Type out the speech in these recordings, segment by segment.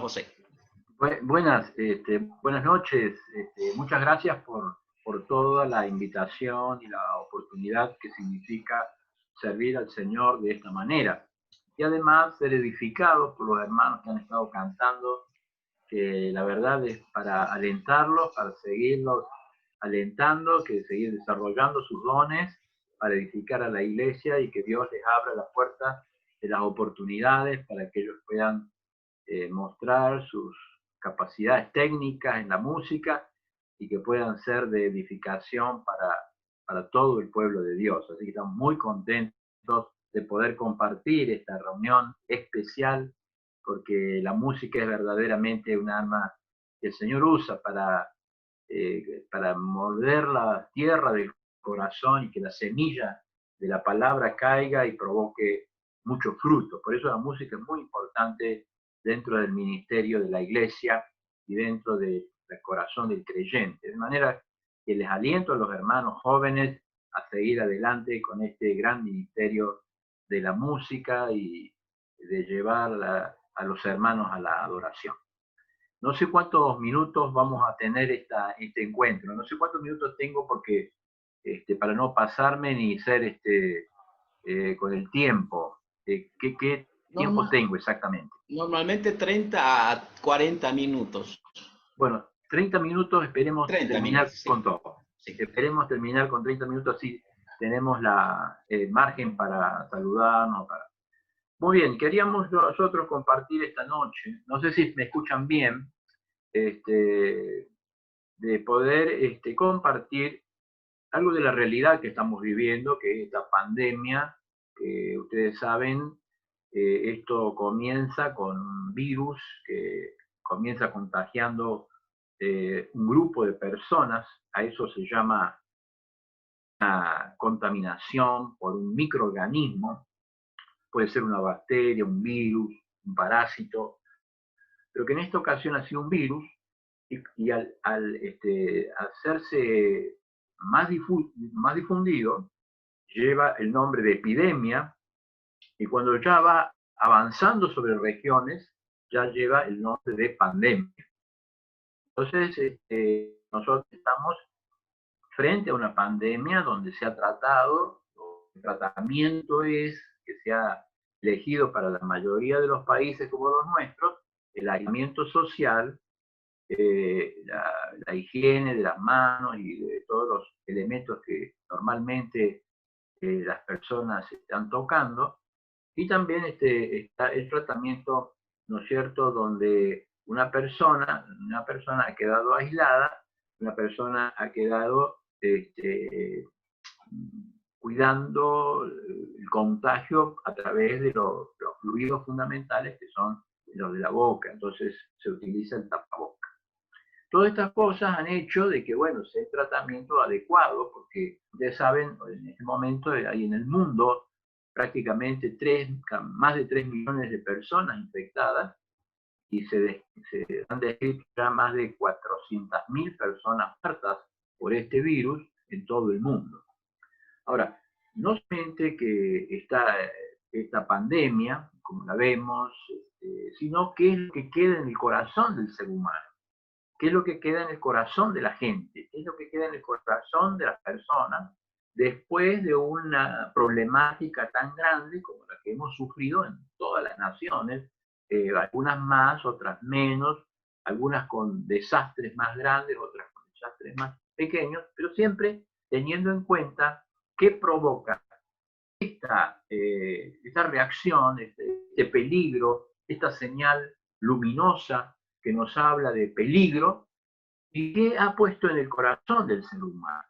José. Buenas noches. Muchas gracias por toda la invitación y la oportunidad que significa servir al Señor de esta manera. Y además ser edificados por los hermanos que han estado cantando, que la verdad es para alentarlos, para seguirlos alentando, que seguir desarrollando sus dones, para edificar a la iglesia y que Dios les abra las puertas de las oportunidades para que ellos puedan mostrar sus capacidades técnicas en la música y que puedan ser de edificación para todo el pueblo de Dios. Así que estamos muy contentos de poder compartir esta reunión especial, porque la música es verdaderamente un arma que el Señor usa para morder la tierra del corazón y que la semilla de la palabra caiga y provoque mucho fruto. Por eso la música es muy importante dentro del ministerio de la iglesia y dentro del corazón del creyente. De manera que les aliento a los hermanos jóvenes a seguir adelante con este gran ministerio de la música y de llevar a los hermanos a la adoración. No sé cuántos minutos vamos a tener este encuentro, no sé cuántos minutos tengo porque para no pasarme ni ser con el tiempo. ¿Qué tiempo tengo exactamente? Normalmente 30 a 40 minutos. Bueno, 30 minutos, esperemos 30 terminar minutos, con todo. Sí. Esperemos terminar con 30 minutos, así tenemos el margen para saludarnos. Muy bien, queríamos nosotros compartir esta noche, no sé si me escuchan bien, de poder compartir algo de la realidad que estamos viviendo, que es esta pandemia, que ustedes saben, esto comienza con un virus que comienza contagiando un grupo de personas, a eso se llama una contaminación por un microorganismo, puede ser una bacteria, un virus, un parásito, pero que en esta ocasión ha sido un virus y al hacerse más difundido, lleva el nombre de epidemia y cuando ya va avanzando sobre regiones, ya lleva el nombre de pandemia. Entonces, nosotros estamos frente a una pandemia donde se ha tratado, el tratamiento es que se ha elegido para la mayoría de los países como los nuestros, el aislamiento social, la higiene de las manos y de todos los elementos que normalmente las personas están tocando, y también está el tratamiento, ¿no es cierto?, donde una persona ha quedado aislada, una persona ha quedado cuidando el contagio a través de los fluidos fundamentales que son los de la boca, entonces se utiliza el tapabocas. Todas estas cosas han hecho de que, bueno, sea el tratamiento adecuado, porque ustedes saben, en este momento hay en el mundo prácticamente más de 3 millones de personas infectadas y se han descrito ya más de 400.000 personas muertas por este virus en todo el mundo. Ahora, no solamente que está esta pandemia, como la vemos, sino qué es lo que queda en el corazón del ser humano. ¿Qué es lo que queda en el corazón de la gente? ¿Qué es lo que queda en el corazón de las personas después de una problemática tan grande como la que hemos sufrido en todas las naciones? Algunas más, otras menos, algunas con desastres más grandes, otras con desastres más pequeños, pero siempre teniendo en cuenta qué provoca esta reacción, este peligro, esta señal luminosa que nos habla de peligro y que ha puesto en el corazón del ser humano.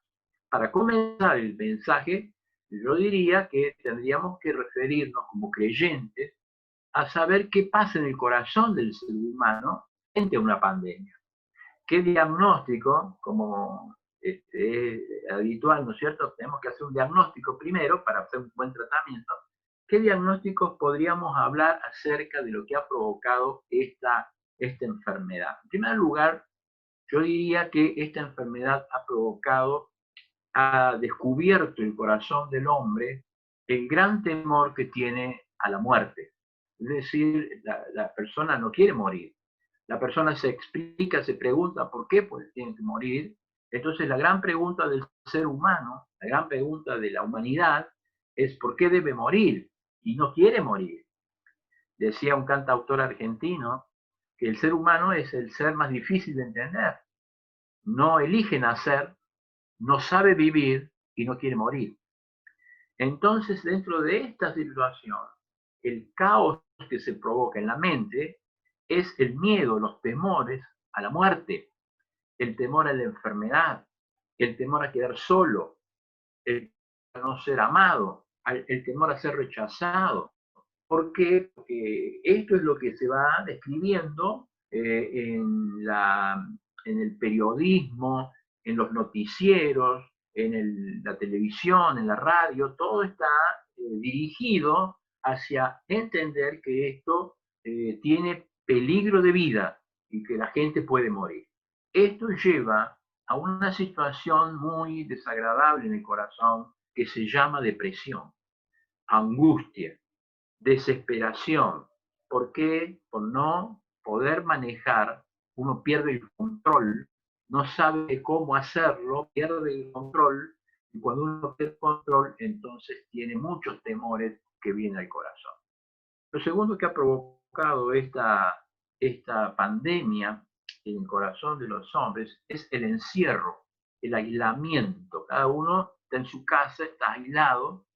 Para comenzar el mensaje, yo diría que tendríamos que referirnos como creyentes a saber qué pasa en el corazón del ser humano frente a una pandemia. ¿Qué diagnóstico, como es habitual, ¿no es cierto? Tenemos que hacer un diagnóstico primero para hacer un buen tratamiento. ¿Qué diagnósticos podríamos hablar acerca de lo que ha provocado esta enfermedad? En primer lugar, yo diría que esta enfermedad ha descubierto el corazón del hombre el gran temor que tiene a la muerte. Es decir, la persona no quiere morir. La persona se explica, se pregunta por qué pues tiene que morir. Entonces la gran pregunta del ser humano, la gran pregunta de la humanidad es ¿por qué debe morir? Y no quiere morir. Decía un cantautor argentino que el ser humano es el ser más difícil de entender. No elige nacer, no sabe vivir y no quiere morir. Entonces, dentro de esta situación, el caos que se provoca en la mente es el miedo, los temores a la muerte, el temor a la enfermedad, el temor a quedar solo, el temor a no ser amado, el temor a ser rechazado. ¿Por qué? Porque esto es lo que se va describiendo en el periodismo, en los noticieros, en la televisión, en la radio, todo está dirigido hacia entender que esto tiene peligro de vida y que la gente puede morir. Esto lleva a una situación muy desagradable en el corazón que se llama depresión, angustia, desesperación. ¿Por qué? Por no poder manejar, uno pierde el control, no sabe cómo hacerlo, pierde el control, y cuando uno pierde el control, entonces tiene muchos temores que vienen al corazón. Lo segundo que ha provocado esta pandemia en el corazón de los hombres es el encierro, el aislamiento. Cada uno está en su casa, está aislado,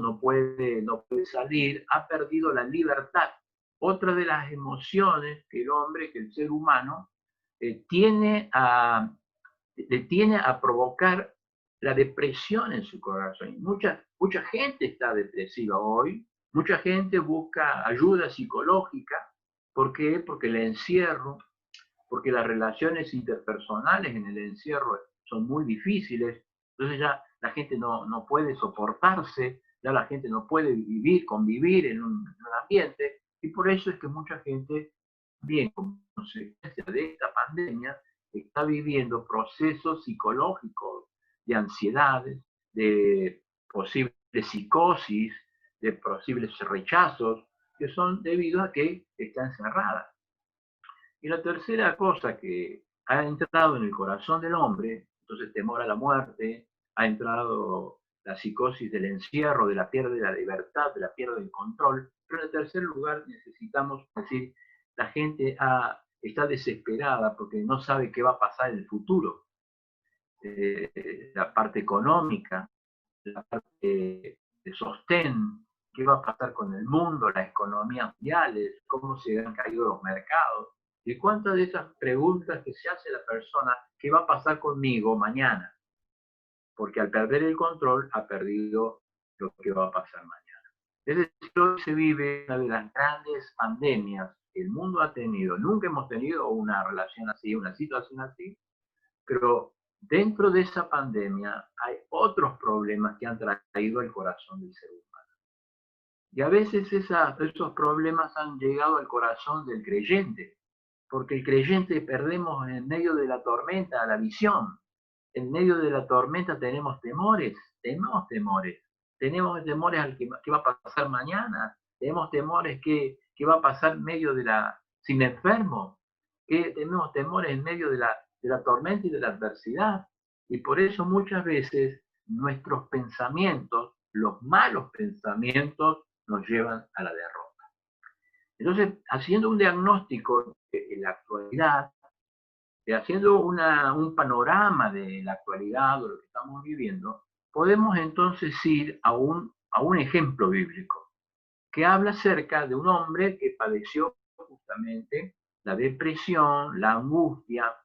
no puede salir, ha perdido la libertad. Otra de las emociones que el hombre, que el ser humano, tiene a provocar la depresión en su corazón. Mucha gente está depresiva hoy, mucha gente busca ayuda psicológica. ¿Por qué? Porque el encierro, porque las relaciones interpersonales en el encierro son muy difíciles, entonces ya la gente no puede soportarse, ya la gente no puede convivir en un ambiente, y por eso es que mucha gente, bien como consecuencia de esta pandemia, está viviendo procesos psicológicos de ansiedades, de posibles psicosis, de posibles rechazos, que son debido a que está encerrada. Y la tercera cosa que ha entrado en el corazón del hombre, entonces temor a la muerte, ha entrado la psicosis del encierro, de la pérdida de libertad, de la pérdida del control, pero en el tercer lugar necesitamos decir, la gente está desesperada porque no sabe qué va a pasar en el futuro. La parte económica, la parte de sostén, qué va a pasar con el mundo, las economías mundiales, cómo se han caído los mercados, y cuántas de esas preguntas que se hace la persona, ¿qué va a pasar conmigo mañana? Porque al perder el control ha perdido lo que va a pasar mañana. Es decir, hoy se vive una de las grandes pandemias que el mundo ha tenido. Nunca hemos tenido una relación así, una situación así, pero dentro de esa pandemia hay otros problemas que han traído al corazón del ser humano. Y a veces esos problemas han llegado al corazón del creyente, porque el creyente perdemos en medio de la tormenta la visión. En medio de la tormenta tenemos temores, tenemos temores al que va a pasar mañana, tenemos temores que va a pasar en medio si me enfermo, que tenemos temores en medio de la tormenta y de la adversidad. Y por eso muchas veces nuestros pensamientos, los malos pensamientos, nos llevan a la derrota. Entonces, haciendo un diagnóstico en la actualidad, haciendo un panorama de la actualidad o lo que estamos viviendo, podemos entonces ir a un ejemplo bíblico que habla acerca de un hombre que padeció justamente la depresión, la angustia,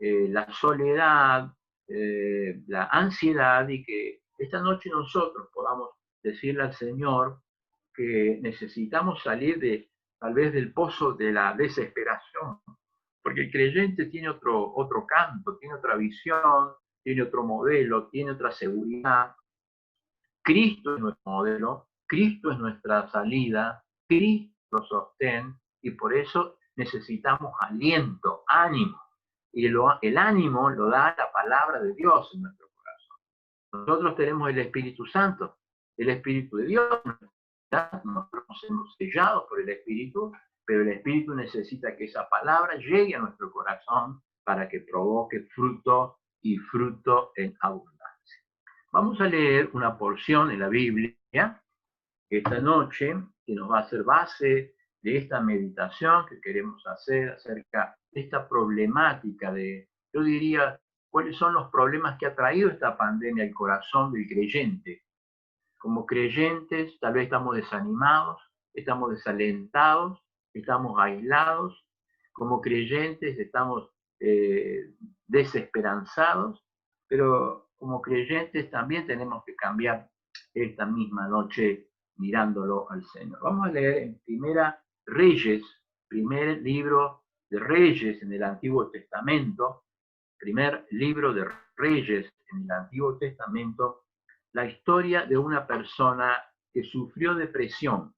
la soledad, la ansiedad, y que esta noche nosotros podamos decirle al Señor que necesitamos salir tal vez del pozo de la desesperación, porque el creyente tiene otro canto, tiene otra visión, tiene otro modelo, tiene otra seguridad. Cristo es nuestro modelo, Cristo es nuestra salida, Cristo sostén, y por eso necesitamos aliento, ánimo. Y el ánimo lo da la palabra de Dios en nuestro corazón. Nosotros tenemos el Espíritu Santo, el Espíritu de Dios, nosotros hemos sellado por el Espíritu, pero el Espíritu necesita que esa palabra llegue a nuestro corazón para que provoque fruto y fruto en abundancia. Vamos a leer una porción en la Biblia esta noche que nos va a ser base de esta meditación que queremos hacer acerca de esta problemática de, yo diría, cuáles son los problemas que ha traído esta pandemia al corazón del creyente. Como creyentes tal vez estamos desanimados, estamos desalentados, estamos aislados. Como creyentes estamos desesperanzados, pero como creyentes también tenemos que cambiar esta misma noche mirándolo al Señor. Vamos a leer en Primera Reyes, primer libro de Reyes en el Antiguo Testamento, primer libro de Reyes en el Antiguo Testamento, la historia de una persona que sufrió depresión,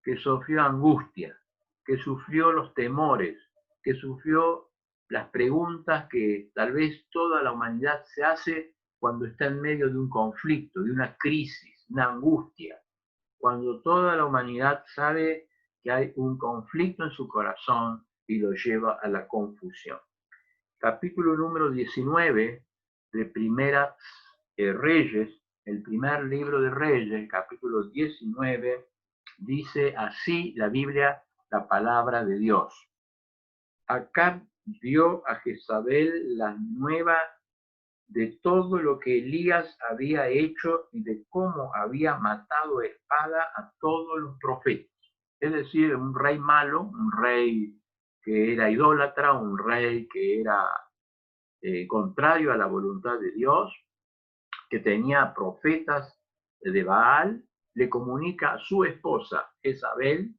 que sufrió angustia, que sufrió los temores, que sufrió las preguntas que tal vez toda la humanidad se hace cuando está en medio de un conflicto, de una crisis, una angustia, cuando toda la humanidad sabe que hay un conflicto en su corazón y lo lleva a la confusión. Capítulo número 19 de Primera Reyes, el primer libro de Reyes, capítulo 19, dice así la Biblia, la palabra de Dios. Acab dio a Jezabel la nueva de todo lo que Elías había hecho y de cómo había matado a espada a todos los profetas. Es decir, un rey malo, un rey que era idólatra, un rey que era contrario a la voluntad de Dios, que tenía profetas de Baal, le comunica a su esposa Jezabel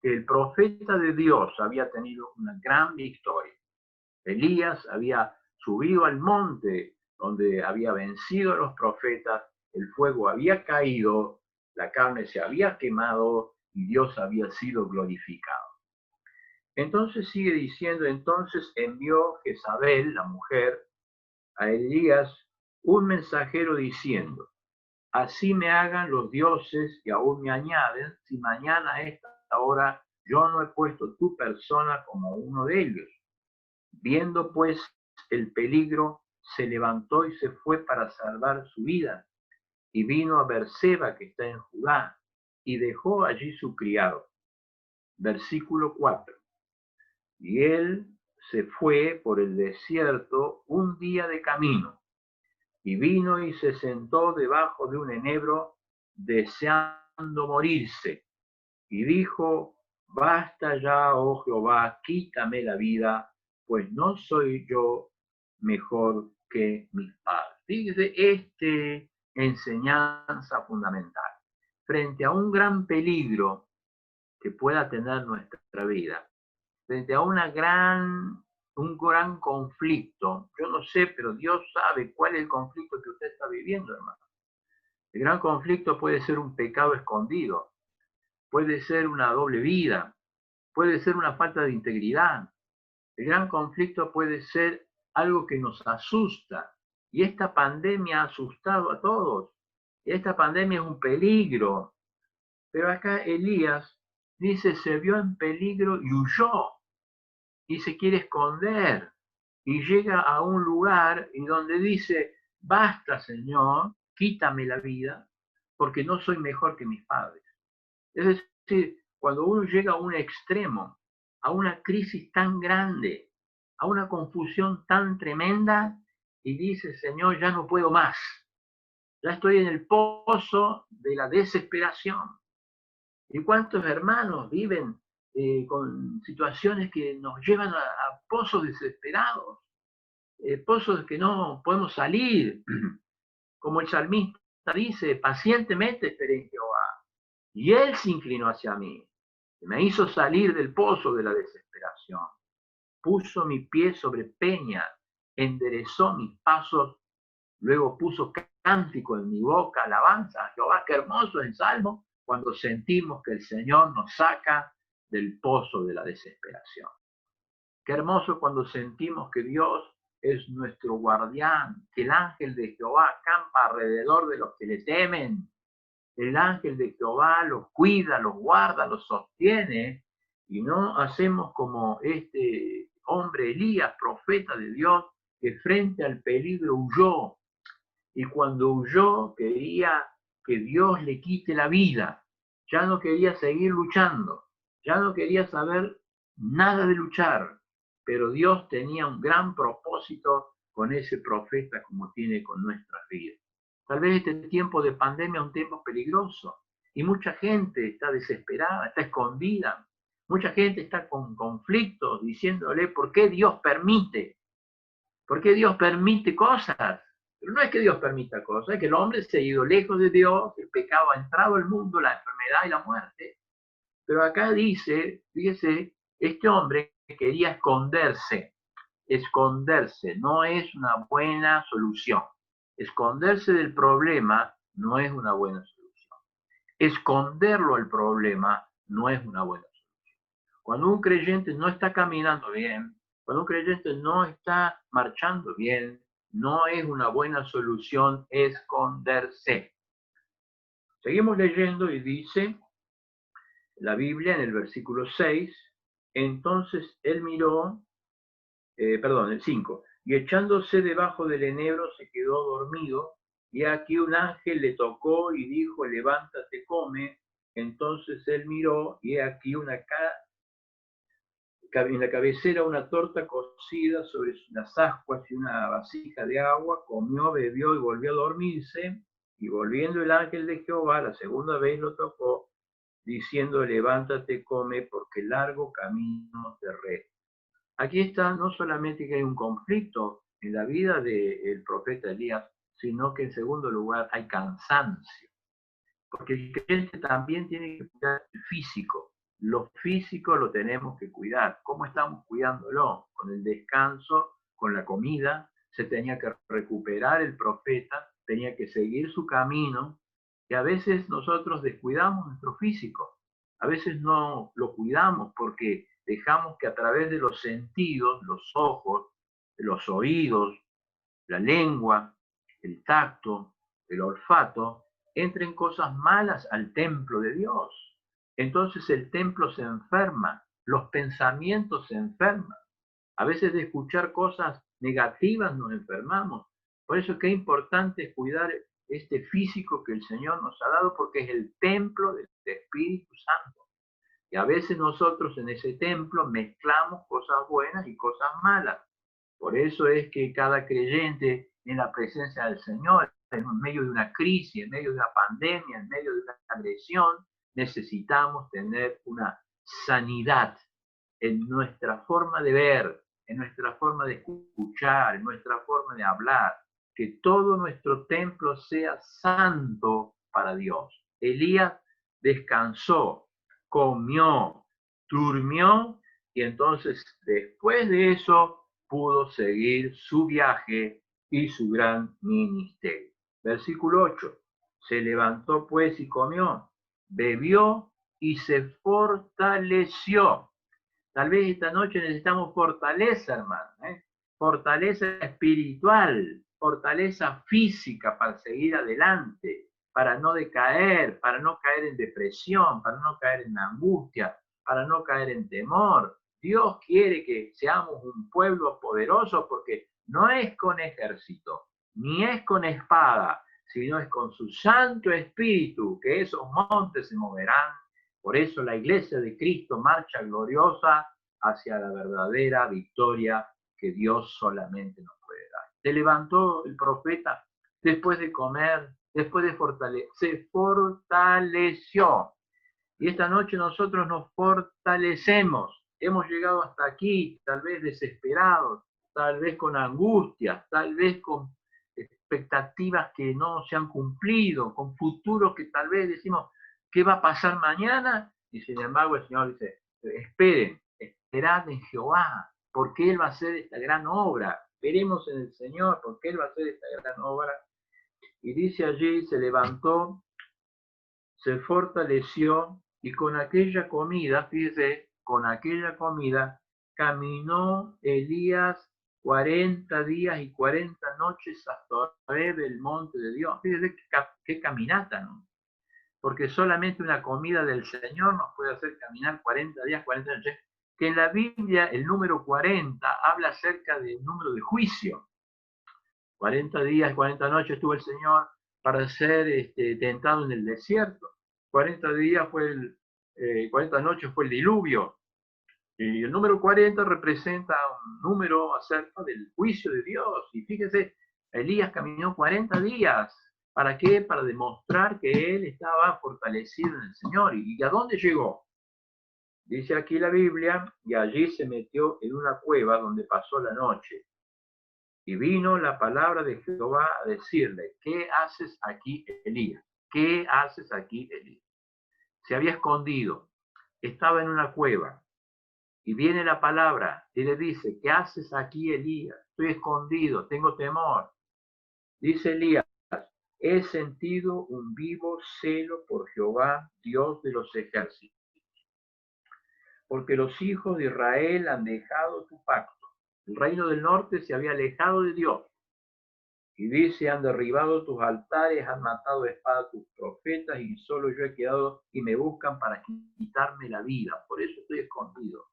que el profeta de Dios había tenido una gran victoria. Elías había subido al monte donde había vencido a los profetas, el fuego había caído, la carne se había quemado y Dios había sido glorificado. Entonces sigue diciendo, entonces envió Jezabel, la mujer, a Elías un mensajero diciendo, así me hagan los dioses y aún me añaden, si mañana a esta hora yo no he puesto tu persona como uno de ellos. Viendo pues el peligro, se levantó y se fue para salvar su vida, y vino a Berseba, que está en Judá, y dejó allí su criado. Versículo 4. Y él se fue por el desierto un día de camino, y vino y se sentó debajo de un enebro, deseando morirse, y dijo, basta ya, oh Jehová, quítame la vida, pues no soy yo mejor que mis padres. Fíjese esta enseñanza fundamental. Frente a un gran peligro que pueda tener nuestra vida, frente a un gran conflicto, yo no sé, pero Dios sabe cuál es el conflicto que usted está viviendo, hermano. El gran conflicto puede ser un pecado escondido, puede ser una doble vida, puede ser una falta de integridad. El gran conflicto puede ser algo que nos asusta. Y esta pandemia ha asustado a todos. Y esta pandemia es un peligro. Pero acá Elías dice, se vio en peligro y huyó. Y se quiere esconder. Y llega a un lugar y donde dice, basta, Señor, quítame la vida, porque no soy mejor que mis padres. Es decir, cuando uno llega a un extremo, a una crisis tan grande, a una confusión tan tremenda, y dice, Señor, ya no puedo más. Ya estoy en el pozo de la desesperación. ¿Y cuántos hermanos viven con situaciones que nos llevan a pozos desesperados? Pozos que no podemos salir. Como el salmista dice, pacientemente esperé en Jehová. Y él se inclinó hacia mí, me hizo salir del pozo de la desesperación, puso mi pie sobre peña, enderezó mis pasos, luego puso cántico en mi boca, alabanza a Jehová. Qué hermoso es el Salmo cuando sentimos que el Señor nos saca del pozo de la desesperación. Qué hermoso cuando sentimos que Dios es nuestro guardián, que el ángel de Jehová acampa alrededor de los que le temen. El ángel de Jehová los cuida, los guarda, los sostiene, Y no hacemos como este hombre Elías, profeta de Dios, que frente al peligro huyó. Y cuando huyó quería que Dios le quite la vida. Ya no quería seguir luchando. Ya no quería saber nada de luchar. Pero Dios tenía un gran propósito con ese profeta como tiene con nuestras vidas. Tal vez este tiempo de pandemia es un tiempo peligroso y mucha gente está desesperada, está escondida. Mucha gente está con conflictos diciéndole por qué Dios permite. ¿Por qué Dios permite cosas? Pero no es que Dios permita cosas, es que el hombre se ha ido lejos de Dios, el pecado ha entrado al mundo, la enfermedad y la muerte. Pero acá dice, fíjese, este hombre quería esconderse. Esconderse no es una buena solución. Esconderse del problema no es una buena solución. Esconderlo al problema no es una buena solución. Cuando un creyente no está caminando bien, cuando un creyente no está marchando bien, no es una buena solución esconderse. Seguimos leyendo y dice la Biblia en el versículo 6, entonces él miró, el 5, y echándose debajo del enebro se quedó dormido, y aquí un ángel le tocó y dijo, levántate, come. Entonces él miró, y aquí en la cabecera una torta cocida sobre las ascuas y una vasija de agua, comió, bebió y volvió a dormirse, y volviendo el ángel de Jehová la segunda vez lo tocó, diciendo, levántate, come, porque largo camino te resta. Aquí está no solamente que hay un conflicto en la vida del profeta Elías, sino que en segundo lugar hay cansancio. Porque el creyente también tiene que cuidar el físico. Lo físico lo tenemos que cuidar. ¿Cómo estamos cuidándolo? Con el descanso, con la comida. Se tenía que recuperar el profeta, tenía que seguir su camino. Y a veces nosotros descuidamos nuestro físico. A veces no lo cuidamos porque dejamos que a través de los sentidos, los ojos, los oídos, la lengua, el tacto, el olfato, entren cosas malas al templo de Dios. Entonces el templo se enferma, los pensamientos se enferman. A veces de escuchar cosas negativas nos enfermamos. Por eso es que es importante cuidar este físico que el Señor nos ha dado porque es el templo del Espíritu Santo. Y a veces nosotros en ese templo mezclamos cosas buenas y cosas malas. Por eso es que cada creyente en la presencia del Señor, en medio de una crisis, en medio de una pandemia, en medio de una agresión, necesitamos tener una sanidad en nuestra forma de ver, en nuestra forma de escuchar, en nuestra forma de hablar, que todo nuestro templo sea santo para Dios. Elías descansó, comió, durmió y entonces después de eso pudo seguir su viaje y su gran ministerio. Versículo 8. Se levantó pues y comió, bebió y se fortaleció. Tal vez esta noche necesitamos fortaleza, hermano, fortaleza espiritual, fortaleza física para seguir adelante, para no decaer, para no caer en depresión, para no caer en angustia, para no caer en temor. Dios quiere que seamos un pueblo poderoso porque no es con ejército, ni es con espada, sino es con su Santo Espíritu, que esos montes se moverán. Por eso la iglesia de Cristo marcha gloriosa hacia la verdadera victoria que Dios solamente nos puede dar. Se levantó el profeta después de comer, después de fortalecer, se fortaleció. Y esta noche nosotros nos fortalecemos. Hemos llegado hasta aquí, tal vez desesperados, tal vez con angustias, tal vez con expectativas que no se han cumplido, con futuros que tal vez decimos, ¿qué va a pasar mañana? Y sin embargo el Señor dice, esperen, esperad en Jehová, porque Él va a hacer esta gran obra. Esperemos en el Señor, porque Él va a hacer esta gran obra. Y dice allí, se levantó, se fortaleció, y con aquella comida, fíjese, con aquella comida, caminó Elías 40 días y 40 noches hasta el monte de Dios. Fíjese qué caminata, ¿no? porque solamente una comida del Señor nos puede hacer caminar 40 días, 40 noches, que en la Biblia el número 40 habla acerca del número de juicio. 40 días, 40 noches tuvo el Señor para ser tentado en el desierto. 40 días 40 noches fue el diluvio. Y el número 40 representa un número acerca del juicio de Dios. Y fíjese, Elías caminó 40 días. ¿Para qué? Para demostrar que él estaba fortalecido en el Señor. ¿Y a dónde llegó? Dice aquí la Biblia, y allí se metió en una cueva donde pasó la noche. Y vino la palabra de Jehová a decirle, ¿qué haces aquí, Elías? ¿Qué haces aquí, Elías? Se había escondido, estaba en una cueva. Y viene la palabra y le dice, ¿qué haces aquí, Elías? Estoy escondido, tengo temor. Dice Elías, he sentido un vivo celo por Jehová, Dios de los ejércitos, porque los hijos de Israel han dejado tu pacto. El reino del norte se había alejado de Dios. Y dice, han derribado tus altares, han matado de espada tus profetas, y solo yo he quedado y me buscan para quitarme la vida. Por eso estoy escondido.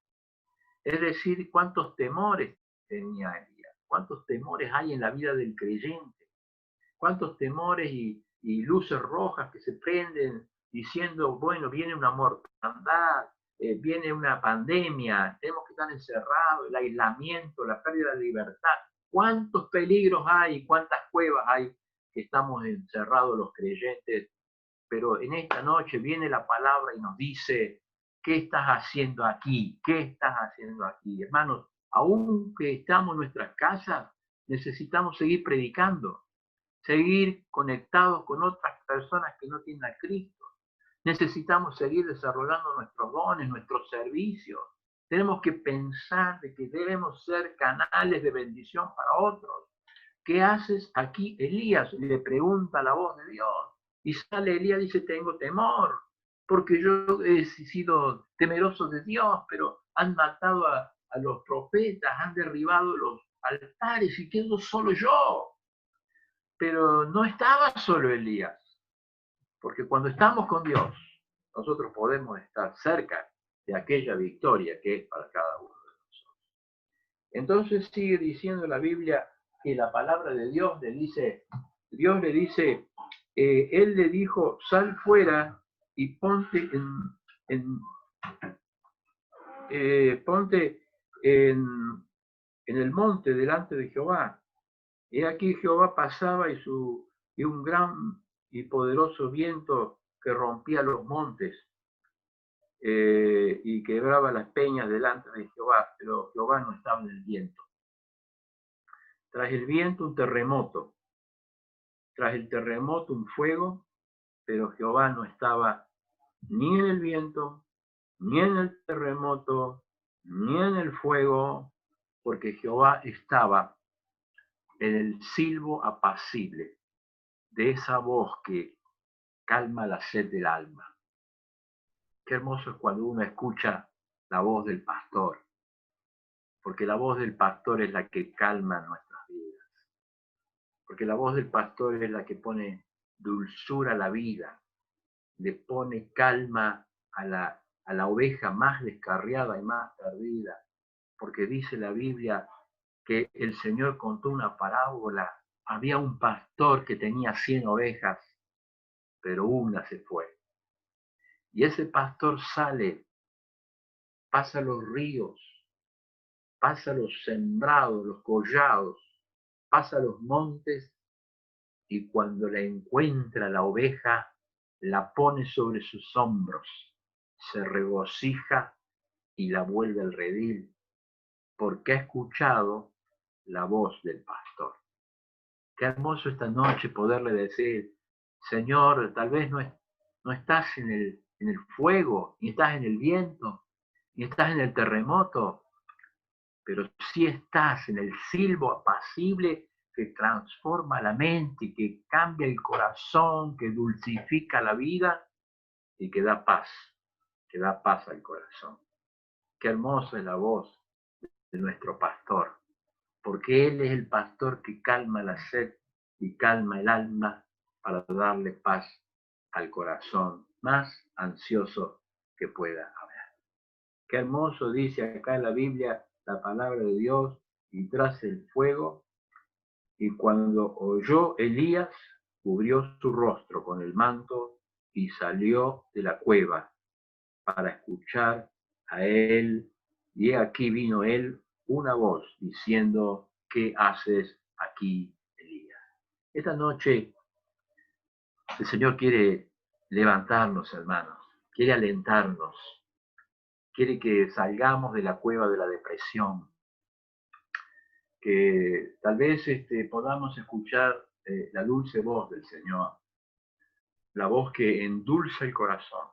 Es decir, cuántos temores tenía Elías, cuántos temores hay en la vida del creyente, cuántos temores y luces rojas que se prenden diciendo, bueno, viene una mortandad, viene una pandemia, tenemos que estar encerrados, el aislamiento, la pérdida de libertad. ¿Cuántos peligros hay, cuántas cuevas hay que estamos encerrados los creyentes? Pero en esta noche viene la palabra y nos dice, ¿qué estás haciendo aquí? ¿Qué estás haciendo aquí? Hermanos, aunque estamos en nuestras casas, necesitamos seguir predicando, seguir conectados con otras personas que no tienen a Cristo. Necesitamos seguir desarrollando nuestros dones, nuestros servicios. Tenemos que pensar de que debemos ser canales de bendición para otros. ¿Qué haces aquí, Elías? Le pregunta la voz de Dios. Y sale Elías y dice, tengo temor, porque yo he sido temeroso de Dios, pero han matado a los profetas, han derribado los altares y quedo solo yo. Pero no estaba solo Elías, porque cuando estamos con Dios, nosotros podemos estar cerca de aquella victoria que es para cada uno de nosotros. Entonces sigue diciendo la Biblia que la palabra de Dios le dice, Dios le dice, él le dijo, sal fuera y ponte ponte en el monte delante de Jehová. Y aquí Jehová pasaba y un gran y poderoso viento que rompía los montes y quebraba las peñas delante de Jehová, pero Jehová no estaba en el viento. Tras el viento un terremoto, tras el terremoto un fuego, pero Jehová no estaba ni en el viento, ni en el terremoto, ni en el fuego, porque Jehová estaba en el silbo apacible de esa voz que calma la sed del alma. Qué hermoso es cuando uno escucha la voz del pastor, porque la voz del pastor es la que calma nuestras vidas, porque la voz del pastor es la que pone dulzura a la vida, le pone calma a la oveja más descarriada y más perdida, porque dice la Biblia que el Señor contó una parábola. Había un pastor que tenía 100 ovejas, pero una se fue. Y ese pastor sale, pasa los ríos, pasa los sembrados, los collados, pasa los montes, y cuando la encuentra la oveja, la pone sobre sus hombros, se regocija y la vuelve al redil, porque ha escuchado la voz del pastor. Qué hermoso esta noche poderle decir, Señor, tal vez no estás en el fuego, ni estás en el viento, ni estás en el terremoto, pero sí estás en el silbo apacible que transforma la mente, que cambia el corazón, que dulcifica la vida y que da paz al corazón. Qué hermosa es la voz de nuestro pastor, porque Él es el pastor que calma la sed y calma el alma para darle paz al corazón más ansioso que pueda haber. Qué hermoso dice acá en la Biblia la palabra de Dios, y tras el fuego, y cuando oyó Elías, cubrió su rostro con el manto y salió de la cueva para escuchar a él. Y aquí vino él una voz diciendo: ¿qué haces aquí, Elías? Esta noche el Señor quiere levantarnos, hermanos, quiere alentarnos, quiere que salgamos de la cueva de la depresión, que tal vez podamos escuchar la dulce voz del Señor, la voz que endulza el corazón,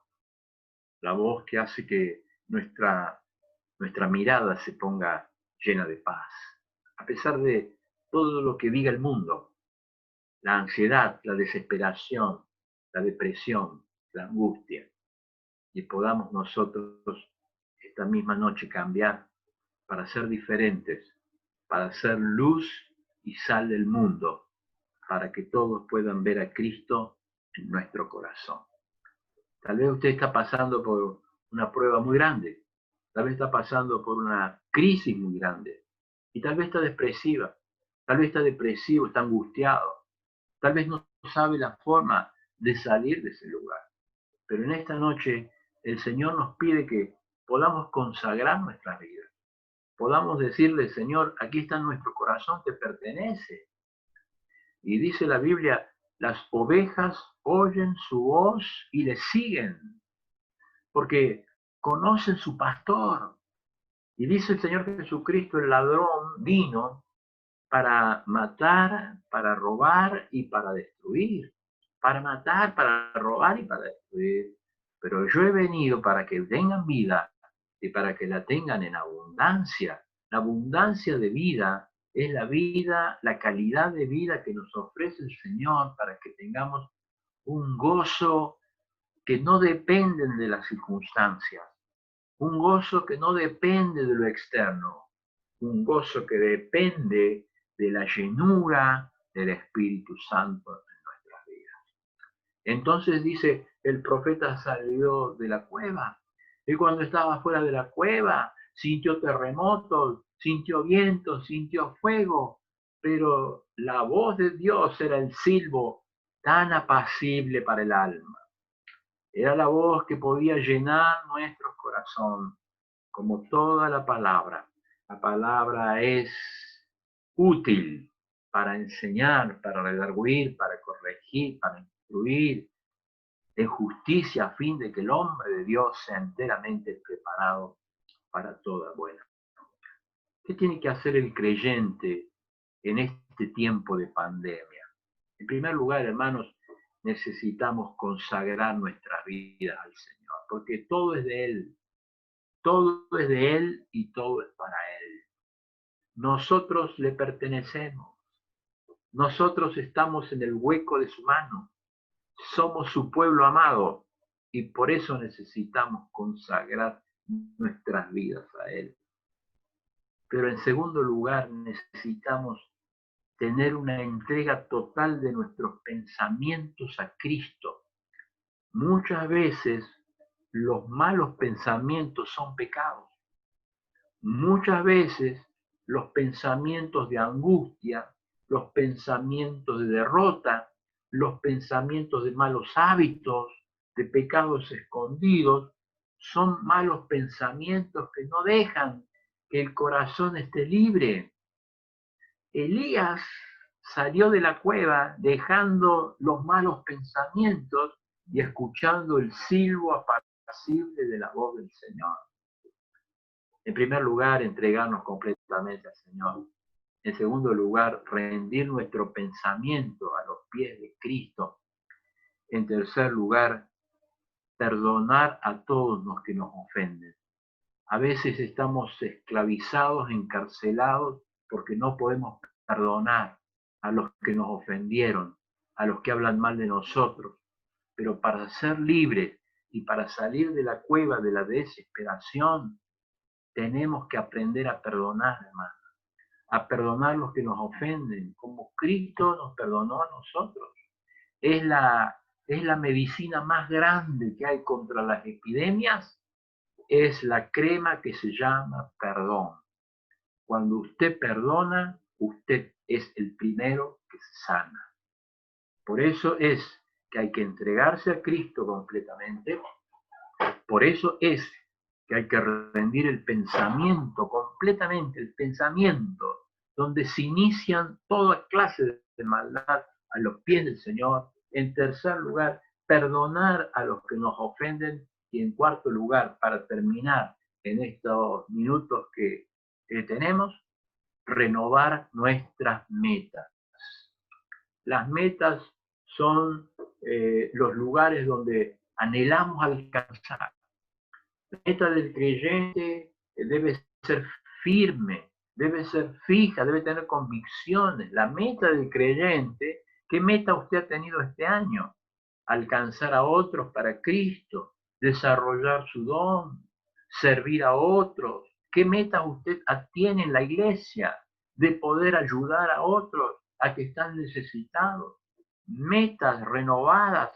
la voz que hace que nuestra mirada se ponga llena de paz, a pesar de todo lo que diga el mundo, la ansiedad, la desesperación, la depresión, la angustia, y podamos nosotros esta misma noche cambiar para ser diferentes, para ser luz y sal del mundo, para que todos puedan ver a Cristo en nuestro corazón. Tal vez usted está pasando por una prueba muy grande, tal vez está pasando por una crisis muy grande, y tal vez está depresiva, tal vez está depresivo, está angustiado, tal vez no sabe la forma de salir de ese lugar. Pero en esta noche el Señor nos pide que podamos consagrar nuestras vidas, podamos decirle: Señor, aquí está nuestro corazón, te pertenece. Y dice la Biblia: las ovejas oyen su voz y le siguen, porque conocen su pastor. Y dice el Señor Jesucristo: el ladrón vino para matar, para robar y para destruir. Para matar, para robar y para destruir. Pero yo he venido para que tengan vida y para que la tengan en abundancia. La abundancia de vida es la vida, la calidad de vida que nos ofrece el Señor para que tengamos un gozo que no depende de las circunstancias, un gozo que no depende de lo externo, un gozo que depende de la llenura del Espíritu Santo en nuestras vidas. Entonces dice, el profeta salió de la cueva, y cuando estaba fuera de la cueva, sintió terremotos, sintió vientos, sintió fuego, pero la voz de Dios era el silbo tan apacible para el alma. Era la voz que podía llenar nuestro corazón, como toda la palabra. La palabra es útil para enseñar, para redarguir, para corregir, para instruir en justicia, a fin de que el hombre de Dios sea enteramente preparado para toda buena. ¿Qué tiene que hacer el creyente en este tiempo de pandemia? En primer lugar, hermanos, necesitamos consagrar nuestras vidas al Señor, porque todo es de Él. Todo es de Él y todo es para Él. Nosotros le pertenecemos. Nosotros estamos en el hueco de su mano. Somos su pueblo amado y por eso necesitamos consagrar nuestras vidas a Él. Pero en segundo lugar, necesitamos tener una entrega total de nuestros pensamientos a Cristo. Muchas veces los malos pensamientos son pecados. Muchas veces los pensamientos de angustia, los pensamientos de derrota, los pensamientos de malos hábitos, de pecados escondidos, son malos pensamientos que no dejan que el corazón esté libre. Elías salió de la cueva dejando los malos pensamientos y escuchando el silbo apacible de la voz del Señor. En primer lugar, entregarnos completamente al Señor. En segundo lugar, rendir nuestro pensamiento a los pies de Cristo. En tercer lugar, perdonar a todos los que nos ofenden. A veces estamos esclavizados, encarcelados, porque no podemos perdonar a los que nos ofendieron, a los que hablan mal de nosotros. Pero para ser libres y para salir de la cueva de la desesperación, tenemos que aprender a perdonar, hermano, a perdonar los que nos ofenden, como Cristo nos perdonó a nosotros. Es la es la medicina más grande que hay contra las epidemias, es la crema que se llama perdón. Cuando usted perdona, usted es el primero que se sana. Por eso es que hay que entregarse a Cristo completamente. Por eso es que hay que rendir el pensamiento completamente, el pensamiento, donde se inician toda clase de maldad a los pies del Señor. En tercer lugar, perdonar a los que nos ofenden. Y en cuarto lugar, para terminar en estos minutos que tenemos, renovar nuestras metas. Las metas son los lugares donde anhelamos alcanzar. La meta del creyente debe ser firme, debe ser fija, debe tener convicciones. La meta del creyente, ¿qué meta usted ha tenido este año? Alcanzar a otros para Cristo, desarrollar su don, servir a otros. ¿Qué meta usted tiene en la iglesia? De poder ayudar a otros a que están necesitados. Metas renovadas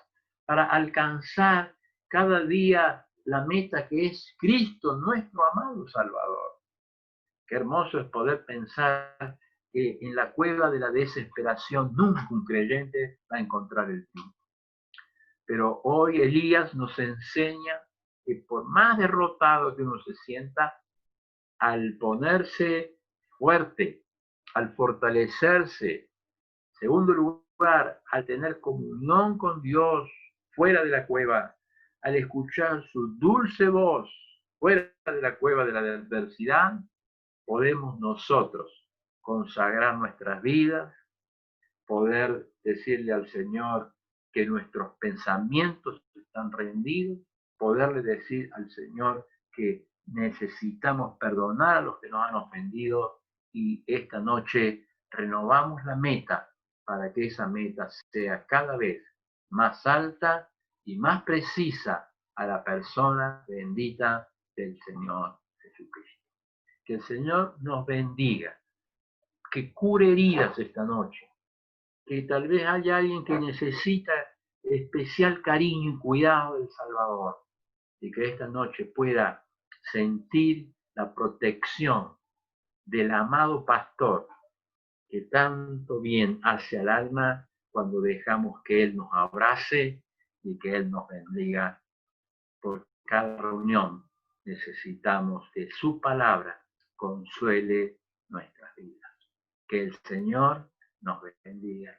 para alcanzar cada día la meta que es Cristo, nuestro amado Salvador. Qué hermoso es poder pensar que en la cueva de la desesperación nunca un creyente va a encontrar el triunfo. Pero hoy Elías nos enseña que por más derrotado que uno se sienta, al ponerse fuerte, al fortalecerse, segundo lugar, al tener comunión con Dios fuera de la cueva, al escuchar su dulce voz fuera de la cueva de la adversidad, podemos nosotros consagrar nuestras vidas, poder decirle al Señor que nuestros pensamientos están rendidos, poderle decir al Señor que necesitamos perdonar a los que nos han ofendido y esta noche renovamos la meta para que esa meta sea cada vez más alta y más precisa a la persona bendita del Señor Jesucristo. Que el Señor nos bendiga, que cure heridas esta noche, que tal vez haya alguien que necesita especial cariño y cuidado del Salvador, y que esta noche pueda sentir la protección del amado pastor que tanto bien hace al alma cuando dejamos que Él nos abrace y que Él nos bendiga. Por cada reunión necesitamos que su palabra consuele nuestras vidas. Que el Señor nos bendiga.